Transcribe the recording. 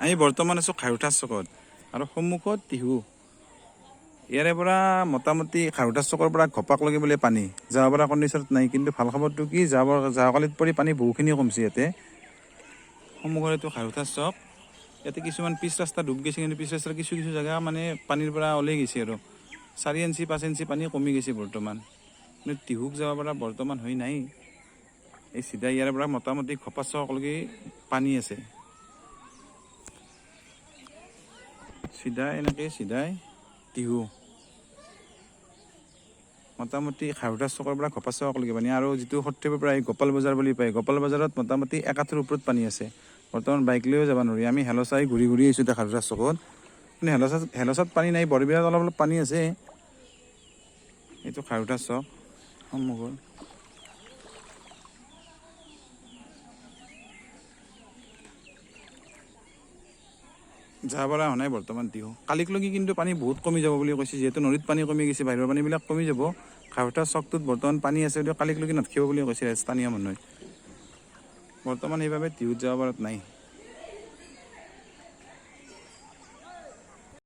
আমি বৰ্তমান আছোঁ খাৰুঠাৰ চকত আৰু সন্মুখত টিহু। ইয়াৰে পৰা মোটামুটি খাৰুঠাৰ চকৰ পৰা ঘপাকলৈকে বোলে পানী যাব পৰা কণ্ডিশ্যনত নাই। কিন্তু ভাল খবৰটো কি, যোৱাকালিত পৰি পানী বহুখিনি কমছে ইয়াতে। সন্মুখৰ এইটো খাৰুঠাৰ চক। ইয়াতে কিছুমান পিচ ৰাস্তা ডুব গৈছে, কিন্তু পিচ ৰাস্তাৰ কিছু কিছু জেগা মানে পানীৰ পৰা ওলাই গৈছে আৰু 4 ইঞ্চি 5 ইঞ্চি পানী কমি গৈছে বৰ্তমান। কিন্তু টিহুক যাব পৰা বৰ্তমান হৈ নাই। এই চিধা ইয়াৰ পৰা মোটামুটি ঘপাৰ চকলৈকে পানী আছে। চিধাই এনেকৈ চিধাই টিহু মোটামুটি খাৰুঠাৰ চকৰ পৰা ঘপাৰ চকলৈকে পানী। আৰু যিটো সৰ্থেবাৰীৰ পৰা গোপাল বজাৰ বুলি পায়, গোপাল বজাৰত মোটামুটি 1 আঁঠুৰ ওপৰত পানী আছে। বৰ্তমান বাইক লৈও যাব নোৱাৰি। আমি হেলচাই ঘূৰি ঘূৰি আহিছোঁ এতিয়া খাৰুঠাৰ চকত। কিন্তু হেলচাত পানী নাই, বৰবিৰাত অলপ অলপ পানী আছে। এইটো খাৰুঠাৰ চক সন্মুখৰ। যাব পৰা হোৱা নাই বৰ্তমান টিহু। কালিকলৈকে কিন্তু পানী বহুত কমি যাব বুলি কৈছে, যিহেতু নদীত পানী কমি গৈছে, বাহিৰৰ পানীবিলাক কমি যাব। খাৰুঠাৰ চকটোত বৰ্তমান পানী আছে যদিও কালিকলৈকে নাথাকিব বুলি কৈছে স্থানীয় মানুহে। বৰ্তমান সেইবাবে টিহুত যাব পৰাত নাই।